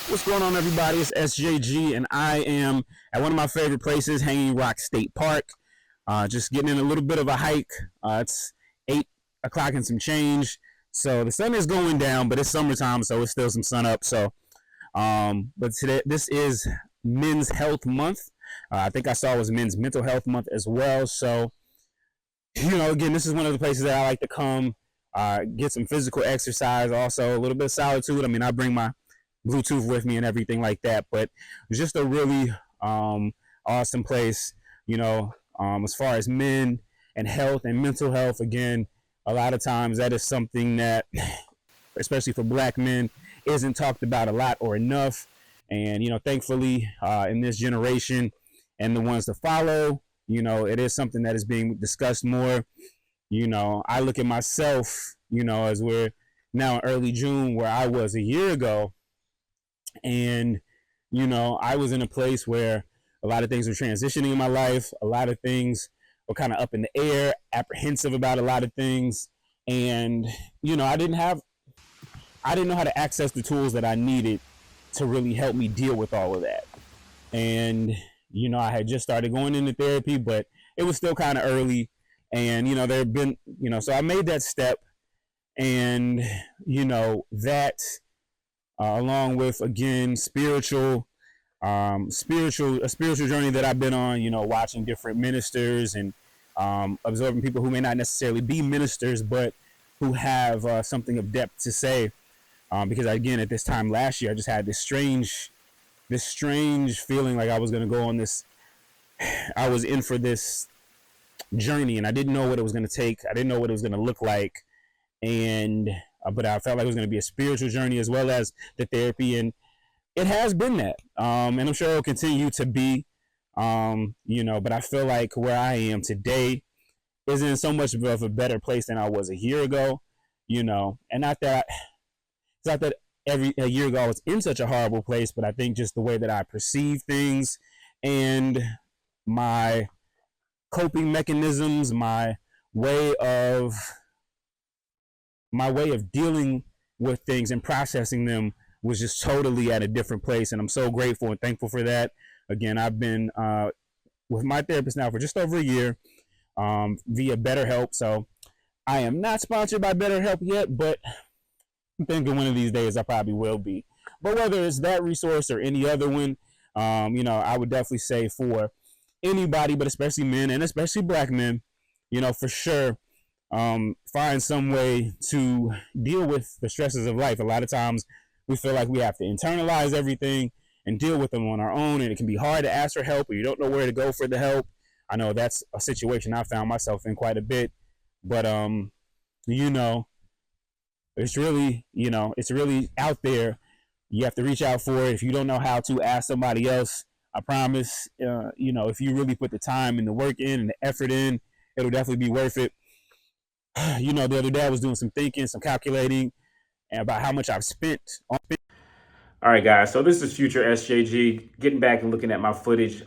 What's going on, everybody? It's SJG, and I am at one of my favorite places, Hanging Rock State Park. Just getting in a little bit of a hike. It's 8 o'clock and some change. So the sun is going down, but it's summertime, so it's still some sun up. But today, this is Men's Health Month. I think I saw it was Men's Mental Health Month as well. So, again, this is one of the places that I like to come, get some physical exercise, also a little bit of solitude. I mean, I bring my Bluetooth with me and everything like that, but it's just a really awesome place, as far as men and health and mental health. Again, a lot of times that is something that, especially for Black men, isn't talked about a lot or enough. And, thankfully, in this generation and the ones to follow, it is something that is being discussed more. I look at myself, as we're now in early June, where I was a year ago. And, I was in a place where a lot of things were transitioning in my life. A lot of things were kind of up in the air, apprehensive about a lot of things. And, I didn't know how to access the tools that I needed to really help me deal with all of that. And, I had just started going into therapy, but it was still kind of early. And, there had been, so I made that step. And, that along with, again, a spiritual journey that I've been on, watching different ministers and observing people who may not necessarily be ministers, but who have something of depth to say. Because again, at this time last year, I just had this strange feeling like I was going to go on I was in for this journey, and I didn't know what it was going to take. I didn't know what it was going to look like. And but I felt like it was going to be a spiritual journey as well as the therapy, and it has been that. And I'm sure it'll continue to be. But I feel like where I am today is in so much of a better place than I was a year ago. And not that it's not that a year ago I was in such a horrible place, but I think just the way that I perceive things and my coping mechanisms, my way of dealing with things and processing them was just totally at a different place. And I'm so grateful and thankful for that. Again, I've been with my therapist now for just over a year, via BetterHelp. So I am not sponsored by BetterHelp yet, but I'm thinking one of these days I probably will be. But whether it's that resource or any other one, I would definitely say for anybody, but especially men and especially Black men, for sure, find some way to deal with the stresses of life. A lot of times we feel like we have to internalize everything and deal with them on our own, and it can be hard to ask for help, or you don't know where to go for the help. I know that's a situation I found myself in quite a bit, but it's really out there. You have to reach out for it. If you don't know how to, ask somebody else. I promise, if you really put the time and the work in and the effort in, it'll definitely be worth it. The other day I was doing some thinking, some calculating, and about how much I've spent on. All right, guys. So this is future SJG. Getting back and looking at my footage.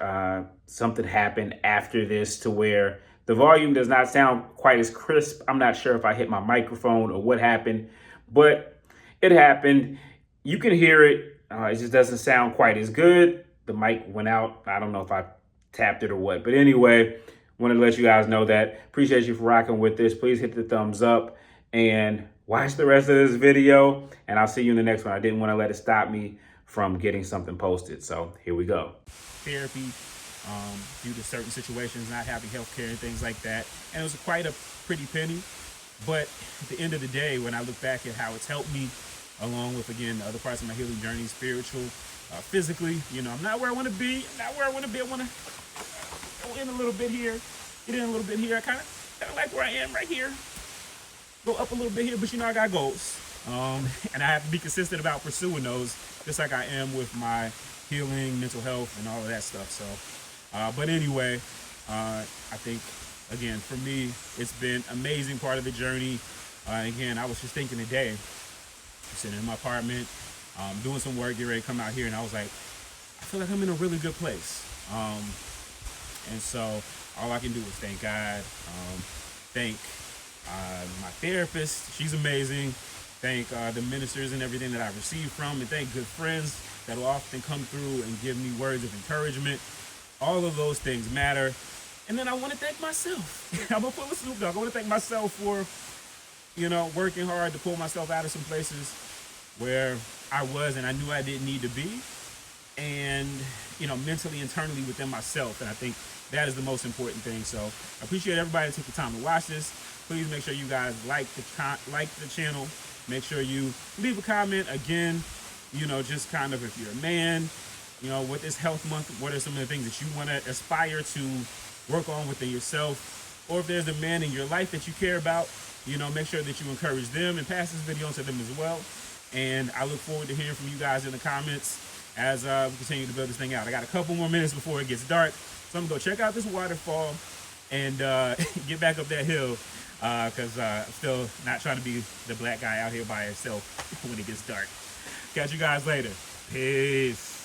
Something happened after this to where the volume does not sound quite as crisp. I'm not sure if I hit my microphone or what happened, but it happened. You can hear it. It just doesn't sound quite as good. The mic went out. I don't know if I tapped it or what. But anyway, wanted to let you guys know that. Appreciate you for rocking with this. Please hit the thumbs up and watch the rest of this video. And I'll see you in the next one. I didn't want to let it stop me from getting something posted. So here we go. Therapy, due to certain situations, not having health care and things like that. And it was quite a pretty penny. But at the end of the day, when I look back at how it's helped me, along with, again, the other parts of my healing journey, spiritual, physically, I'm not where I want to be. I want to go in a little bit here, get in a little bit here. I kind of like where I am right here. Go up a little bit here, but I got goals. And I have to be consistent about pursuing those, just like I am with my healing, mental health, and all of that stuff. So, but anyway, I think, again, for me, it's been an amazing part of the journey. Again, I was just thinking today, sitting in my apartment, doing some work, getting ready to come out here, and I was like, I feel like I'm in a really good place. And so all I can do is thank God, thank my therapist. She's amazing. Thank the ministers and everything that I've received from, and thank good friends that will often come through and give me words of encouragement. All of those things matter. And then I want to thank myself. I'm gonna put with Snoop Dogg. I want to thank myself for, working hard to pull myself out of some places where I was and I knew I didn't need to be, and mentally, internally within myself. And I think that is the most important thing. So I appreciate everybody that took the time to watch this. Please make sure you guys like the channel. Make sure you leave a comment. Again, just kind of, if you're a man, with this health month, what are some of the things that you want to aspire to work on within yourself? Or if there's a man in your life that you care about, make sure that you encourage them and pass this video on to them as well. And I look forward to hearing from you guys in the comments as we continue to build this thing out. I got a couple more minutes before it gets dark, so I'm gonna go check out this waterfall and get back up that hill, because I'm still not trying to be the black guy out here by himself when it gets dark. Catch you guys later. Peace.